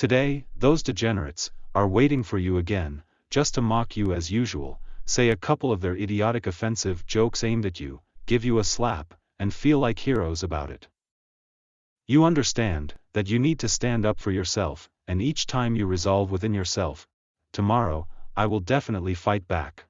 Today, those degenerates are waiting for you again, just to mock you as usual, say a couple of their idiotic offensive jokes aimed at you, give you a slap, and feel like heroes about it. You understand that you need to stand up for yourself, and each time you resolve within yourself, tomorrow, I will definitely fight back.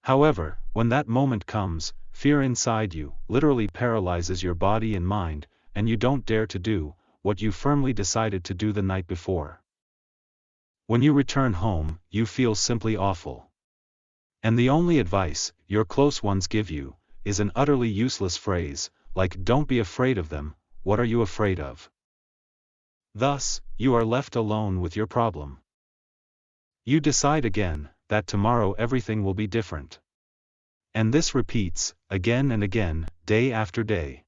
However, when that moment comes, fear inside you literally paralyzes your body and mind, and you don't dare to do what you firmly decided to do the night before. When you return home, you feel simply awful. And the only advice your close ones give you is an utterly useless phrase, like "don't be afraid of them, what are you afraid of?" Thus, you are left alone with your problem. You decide again that tomorrow everything will be different. And this repeats, again and again, day after day.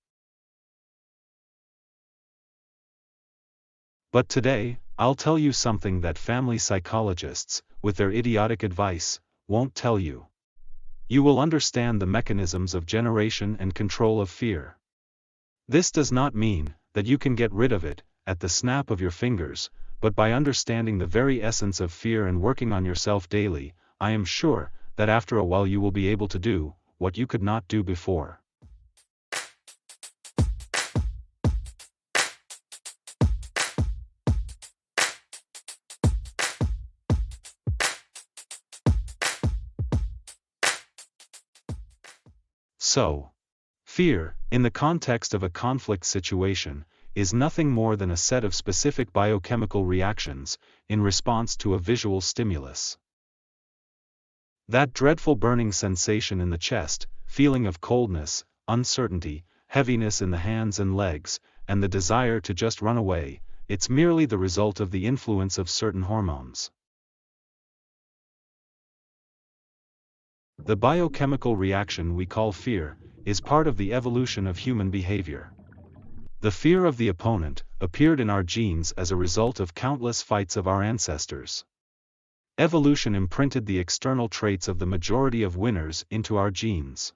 But today, I'll tell you something that family psychologists, with their idiotic advice, won't tell you. You will understand the mechanisms of generation and control of fear. This does not mean that you can get rid of it at the snap of your fingers, but by understanding the very essence of fear and working on yourself daily, I am sure that after a while you will be able to do what you could not do before. So, fear, in the context of a conflict situation, is nothing more than a set of specific biochemical reactions in response to a visual stimulus. That dreadful burning sensation in the chest, feeling of coldness, uncertainty, heaviness in the hands and legs, and the desire to just run away, it's merely the result of the influence of certain hormones. The biochemical reaction we call fear is part of the evolution of human behavior. The fear of the opponent appeared in our genes as a result of countless fights of our ancestors. Evolution imprinted the external traits of the majority of winners into our genes.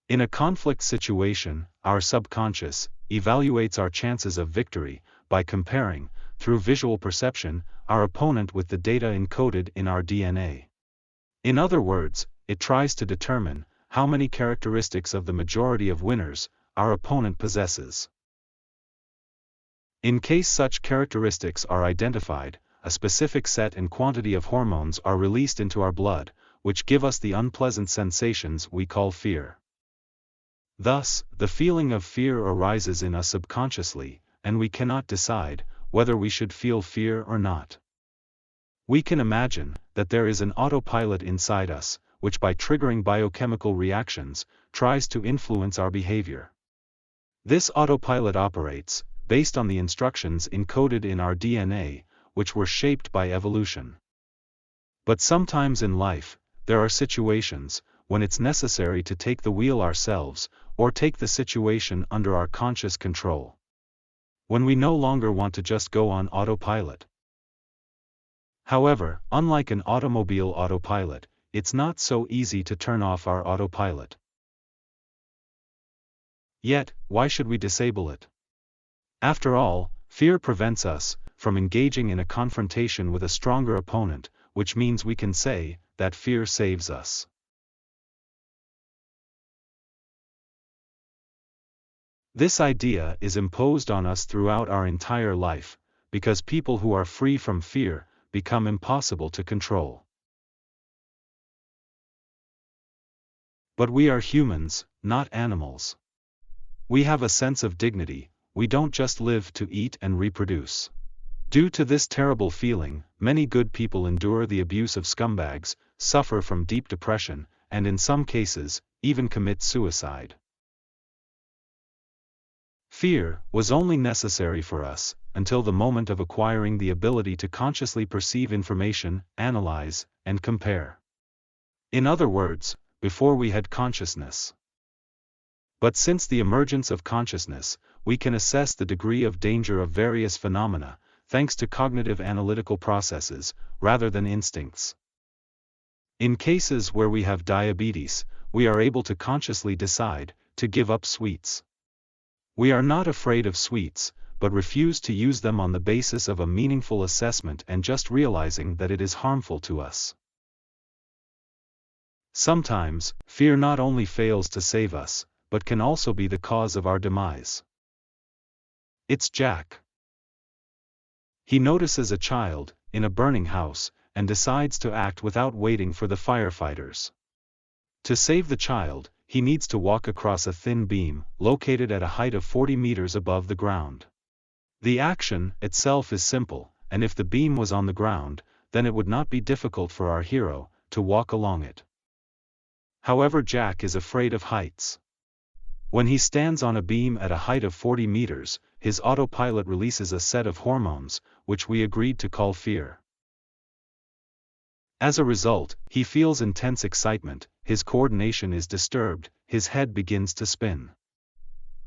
In a conflict situation, our subconscious evaluates our chances of victory by comparing, through visual perception, our opponent with the data encoded in our DNA. In other words, it tries to determine how many characteristics of the majority of winners our opponent possesses. In case such characteristics are identified, a specific set and quantity of hormones are released into our blood, which give us the unpleasant sensations we call fear. Thus, the feeling of fear arises in us subconsciously, and we cannot decide whether we should feel fear or not. We can imagine that there is an autopilot inside us, which by triggering biochemical reactions, tries to influence our behavior. This autopilot operates based on the instructions encoded in our DNA, which were shaped by evolution. But sometimes in life, there are situations when it's necessary to take the wheel ourselves, or take the situation under our conscious control. When we no longer want to just go on autopilot. However, unlike an automobile autopilot, it's not so easy to turn off our autopilot. Yet, why should we disable it? After all, fear prevents us from engaging in a confrontation with a stronger opponent, which means we can say that fear saves us. This idea is imposed on us throughout our entire life, because people who are free from fear become impossible to control. But we are humans, not animals. We have a sense of dignity, we don't just live to eat and reproduce. Due to this terrible feeling, many good people endure the abuse of scumbags, suffer from deep depression, and in some cases, even commit suicide. Fear was only necessary for us until the moment of acquiring the ability to consciously perceive information, analyze, and compare. In other words, before we had consciousness. But since the emergence of consciousness, we can assess the degree of danger of various phenomena, thanks to cognitive analytical processes, rather than instincts. In cases where we have diabetes, we are able to consciously decide to give up sweets. We are not afraid of sweets, but refuse to use them on the basis of a meaningful assessment and just realizing that it is harmful to us. Sometimes, fear not only fails to save us, but can also be the cause of our demise. It's Jack. He notices a child in a burning house and decides to act without waiting for the firefighters. To save the child, he needs to walk across a thin beam located at a height of 40 meters above the ground. The action itself is simple, and if the beam was on the ground, then it would not be difficult for our hero to walk along it. However, Jack is afraid of heights. When he stands on a beam at a height of 40 meters, his autopilot releases a set of hormones, which we agreed to call fear. As a result, he feels intense excitement, his coordination is disturbed, his head begins to spin.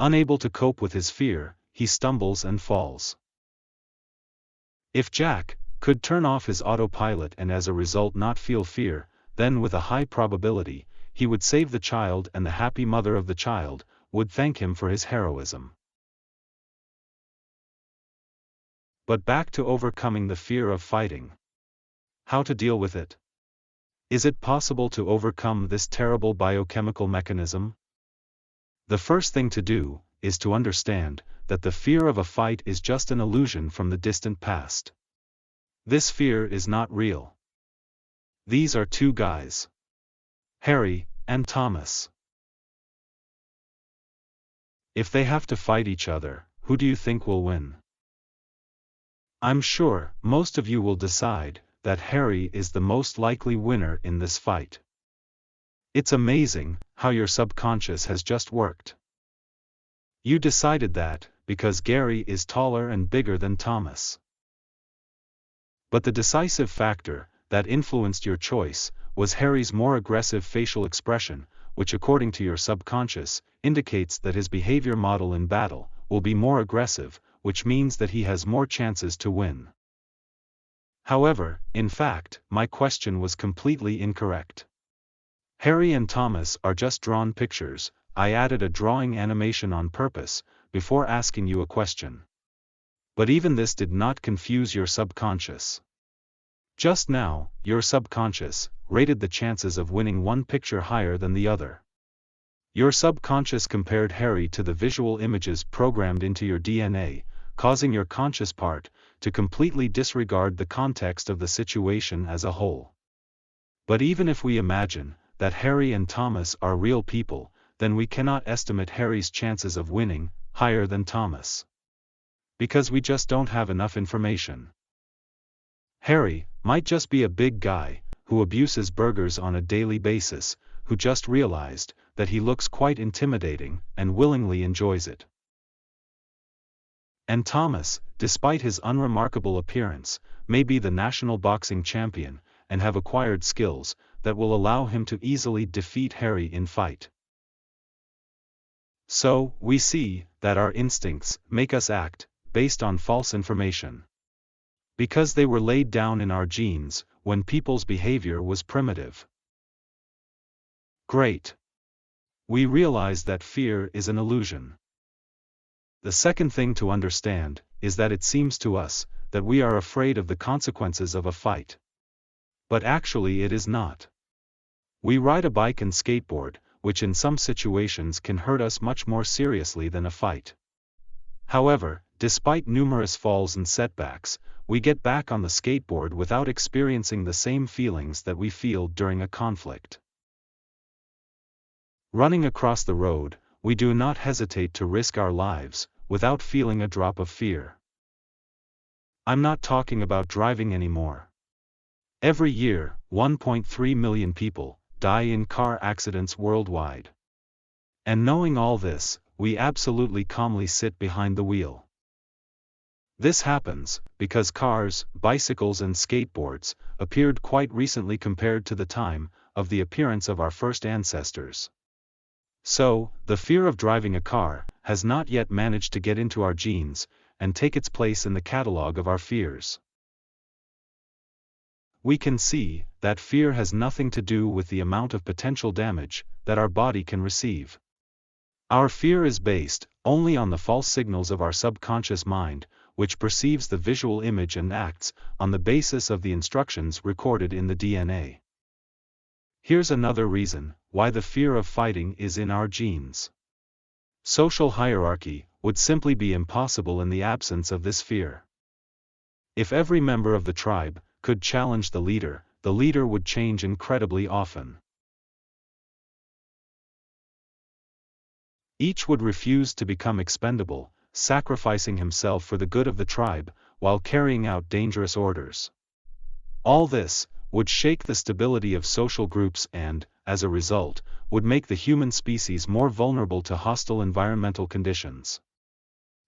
Unable to cope with his fear, he stumbles and falls. If Jack could turn off his autopilot and as a result not feel fear, then with a high probability, he would save the child and the happy mother of the child would thank him for his heroism. But back to overcoming the fear of fighting. How to deal with it? Is it possible to overcome this terrible biochemical mechanism? The first thing to do is to understand that the fear of a fight is just an illusion from the distant past. This fear is not real. These are two guys, Harry and Thomas. If they have to fight each other, who do you think will win? I'm sure most of you will decide that Harry is the most likely winner in this fight. It's amazing how your subconscious has just worked. You decided that because Gary is taller and bigger than Thomas. But the decisive factor that influenced your choice was Harry's more aggressive facial expression, which according to your subconscious, indicates that his behavior model in battle will be more aggressive, which means that he has more chances to win. However, in fact, my question was completely incorrect. Harry and Thomas are just drawn pictures. I added a drawing animation on purpose, before asking you a question. But even this did not confuse your subconscious. Just now, your subconscious rated the chances of winning one picture higher than the other. Your subconscious compared Harry to the visual images programmed into your DNA, causing your conscious part to completely disregard the context of the situation as a whole. But even if we imagine that Harry and Thomas are real people, then we cannot estimate Harry's chances of winning higher than Thomas. Because we just don't have enough information. Harry might just be a big guy who abuses burgers on a daily basis, who just realized that he looks quite intimidating and willingly enjoys it. And Thomas, despite his unremarkable appearance, may be the national boxing champion and have acquired skills that will allow him to easily defeat Harry in fight. So, we see that our instincts make us act based on false information. Because they were laid down in our genes when people's behavior was primitive. Great. We realize that fear is an illusion. The second thing to understand is that it seems to us that we are afraid of the consequences of a fight. But actually it is not. We ride a bike and skateboard, which in some situations can hurt us much more seriously than a fight. However, despite numerous falls and setbacks, we get back on the skateboard without experiencing the same feelings that we feel during a conflict. Running across the road, we do not hesitate to risk our lives without feeling a drop of fear. I'm not talking about driving anymore. Every year, 1.3 million people die in car accidents worldwide. And knowing all this, we absolutely calmly sit behind the wheel. This happens because cars, bicycles and skateboards appeared quite recently compared to the time of the appearance of our first ancestors. So, the fear of driving a car has not yet managed to get into our genes and take its place in the catalog of our fears. we can see that fear has nothing to do with the amount of potential damage that our body can receive. Our fear is based only on the false signals of our subconscious mind, which perceives the visual image and acts on the basis of the instructions recorded in the DNA. Here's another reason why the fear of fighting is in our genes. Social hierarchy would simply be impossible in the absence of this fear. If every member of the tribe could challenge the leader would change incredibly often. Each would refuse to become expendable, sacrificing himself for the good of the tribe, while carrying out dangerous orders. All this would shake the stability of social groups and, as a result, would make the human species more vulnerable to hostile environmental conditions.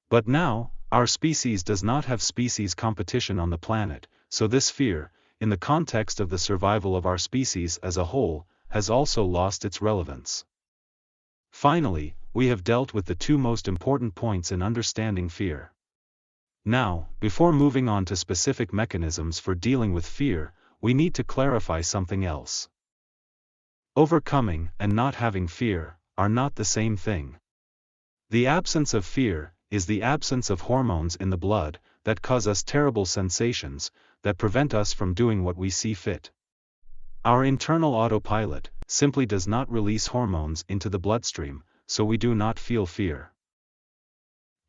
But now, our species does not have species competition on the planet, so this fear, in the context of the survival of our species as a whole, has also lost its relevance. Finally, we have dealt with the two most important points in understanding fear. Now, before moving on to specific mechanisms for dealing with fear, we need to clarify something else. Overcoming and not having fear are not the same thing. The absence of fear is the absence of hormones in the blood that cause us terrible sensations, that prevent us from doing what we see fit. Our internal autopilot simply does not release hormones into the bloodstream, so we do not feel fear.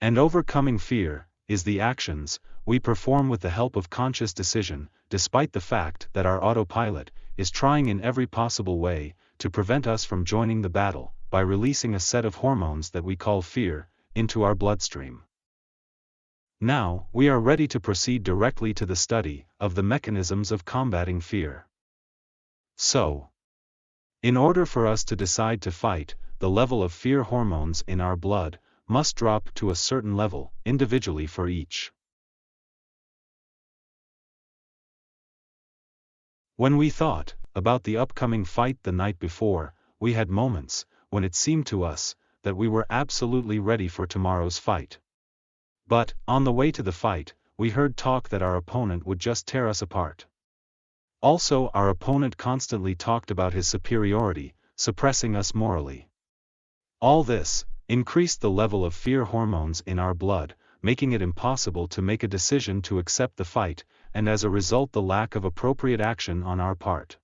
And overcoming fear is the actions we perform with the help of conscious decision, despite the fact that our autopilot is trying in every possible way to prevent us from joining the battle, by releasing a set of hormones that we call fear into our bloodstream. Now, we are ready to proceed directly to the study of the mechanisms of combating fear. So, in order for us to decide to fight, the level of fear hormones in our blood must drop to a certain level, individually for each. When we thought about the upcoming fight the night before, we had moments when it seemed to us that we were absolutely ready for tomorrow's fight. But, on the way to the fight, we heard talk that our opponent would just tear us apart. Also, our opponent constantly talked about his superiority, suppressing us morally. All this increased the level of fear hormones in our blood, making it impossible to make a decision to accept the fight, and as a result the lack of appropriate action on our part.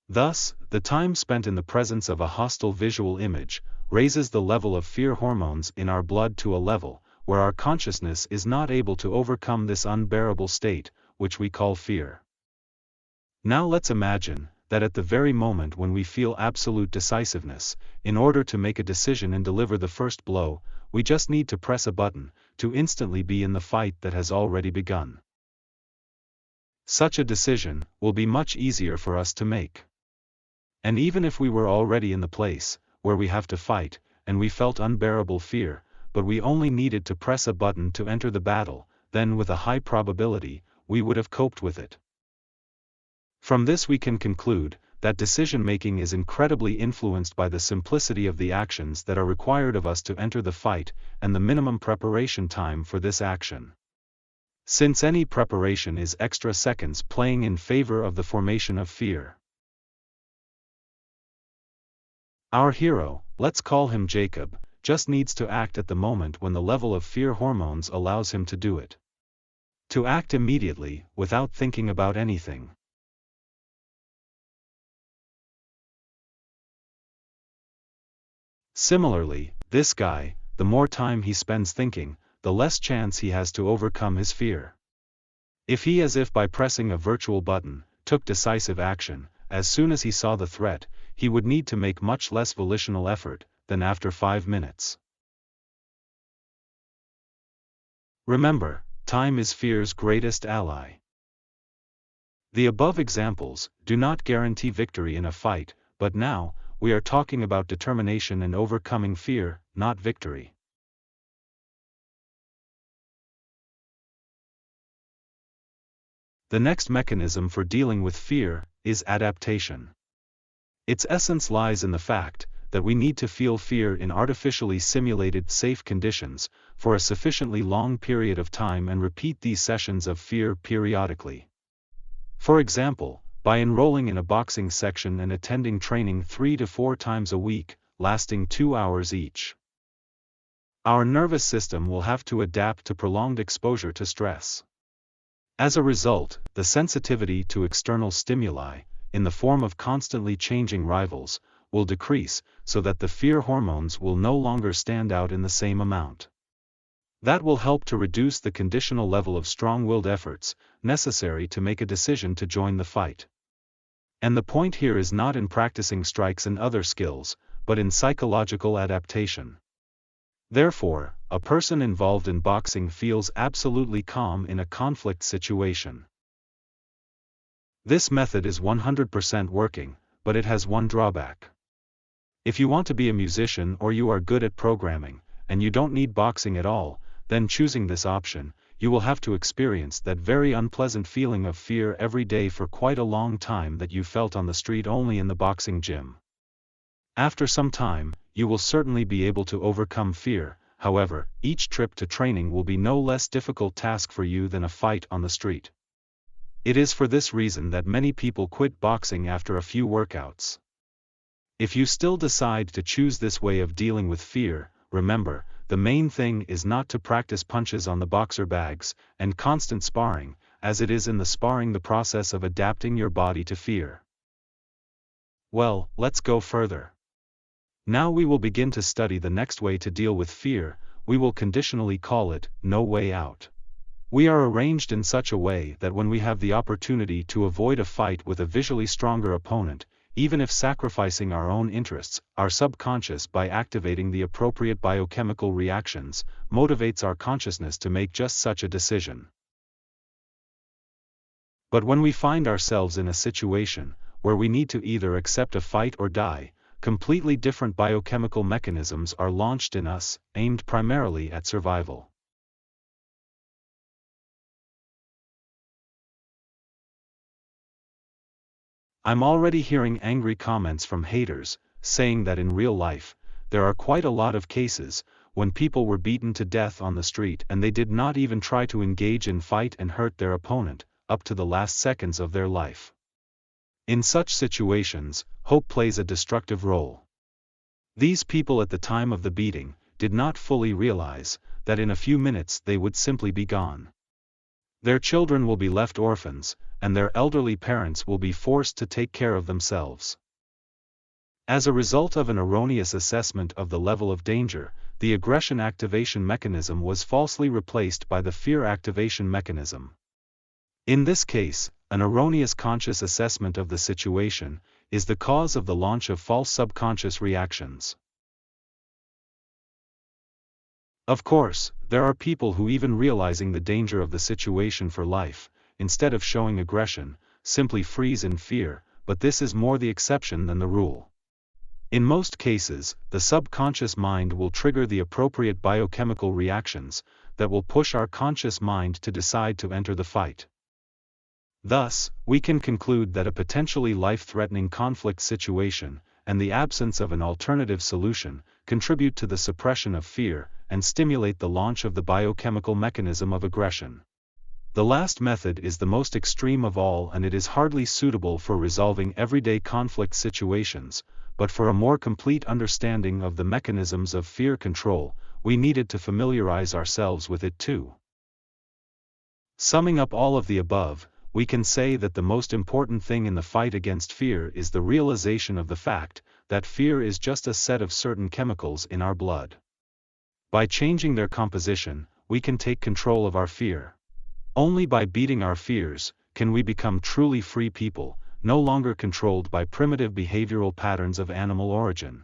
Thus, the time spent in the presence of a hostile visual image raises the level of fear hormones in our blood to a level where our consciousness is not able to overcome this unbearable state, which we call fear. Now let's imagine that at the very moment when we feel absolute decisiveness, in order to make a decision and deliver the first blow, we just need to press a button to instantly be in the fight that has already begun. Such a decision will be much easier for us to make. And even if we were already in the place where we have to fight, and we felt unbearable fear, but we only needed to press a button to enter the battle, then with a high probability, we would have coped with it. From this we can conclude that decision-making is incredibly influenced by the simplicity of the actions that are required of us to enter the fight, and the minimum preparation time for this action. Since any preparation is extra seconds playing in favor of the formation of fear. Our hero, let's call him Jacob, just needs to act at the moment when the level of fear hormones allows him to do it. To act immediately, without thinking about anything. Similarly, this guy, the more time he spends thinking, the less chance he has to overcome his fear. If he, as if by pressing a virtual button, took decisive action, as soon as he saw the threat, he would need to make much less volitional effort than after 5 minutes. Remember, time is fear's greatest ally. The above examples do not guarantee victory in a fight, but now, we are talking about determination and overcoming fear, not victory. The next mechanism for dealing with fear is adaptation. Its essence lies in the fact that we need to feel fear in artificially simulated safe conditions for a sufficiently long period of time and repeat these sessions of fear periodically. For example, by enrolling in a boxing section and attending training 3 to 4 times a week, lasting 2 hours each. Our nervous system will have to adapt to prolonged exposure to stress. As a result, the sensitivity to external stimuli, in the form of constantly changing rivals, will decrease, so that the fear hormones will no longer stand out in the same amount. That will help to reduce the conditional level of strong-willed efforts necessary to make a decision to join the fight. And the point here is not in practicing strikes and other skills, but in psychological adaptation. Therefore, a person involved in boxing feels absolutely calm in a conflict situation. This method is 100% working, but it has one drawback. If you want to be a musician or you are good at programming, and you don't need boxing at all, then choosing this option, you will have to experience that very unpleasant feeling of fear every day for quite a long time that you felt on the street only in the boxing gym. After some time, you will certainly be able to overcome fear. However, each trip to training will be no less difficult task for you than a fight on the street. It is for this reason that many people quit boxing after a few workouts. If you still decide to choose this way of dealing with fear, remember, the main thing is not to practice punches on the boxer bags and constant sparring, as it is in the sparring the process of adapting your body to fear. Well, let's go further. Now we will begin to study the next way to deal with fear. We will conditionally call it, no way out. We are arranged in such a way that when we have the opportunity to avoid a fight with a visually stronger opponent, even if sacrificing our own interests, our subconscious by activating the appropriate biochemical reactions, motivates our consciousness to make just such a decision. But when we find ourselves in a situation where we need to either accept a fight or die, completely different biochemical mechanisms are launched in us, aimed primarily at survival. I'm already hearing angry comments from haters, saying that in real life, there are quite a lot of cases when people were beaten to death on the street and they did not even try to engage in fight and hurt their opponent, up to the last seconds of their life. In such situations, hope plays a destructive role. These people at the time of the beating did not fully realize that in a few minutes they would simply be gone. Their children will be left orphans, and their elderly parents will be forced to take care of themselves. As a result of an erroneous assessment of the level of danger, the aggression activation mechanism was falsely replaced by the fear activation mechanism. In this case, an erroneous conscious assessment of the situation is the cause of the launch of false subconscious reactions. Of course, there are people who, even realizing the danger of the situation for life, instead of showing aggression, simply freeze in fear, but this is more the exception than the rule. In most cases, the subconscious mind will trigger the appropriate biochemical reactions that will push our conscious mind to decide to enter the fight. Thus, we can conclude that a potentially life-threatening conflict situation, and the absence of an alternative solution, contribute to the suppression of fear, and stimulate the launch of the biochemical mechanism of aggression. The last method is the most extreme of all, and it is hardly suitable for resolving everyday conflict situations, but for a more complete understanding of the mechanisms of fear control, we needed to familiarize ourselves with it too. Summing up all of the above, we can say that the most important thing in the fight against fear is the realization of the fact that fear is just a set of certain chemicals in our blood. By changing their composition, we can take control of our fear. Only by beating our fears can we become truly free people, no longer controlled by primitive behavioral patterns of animal origin.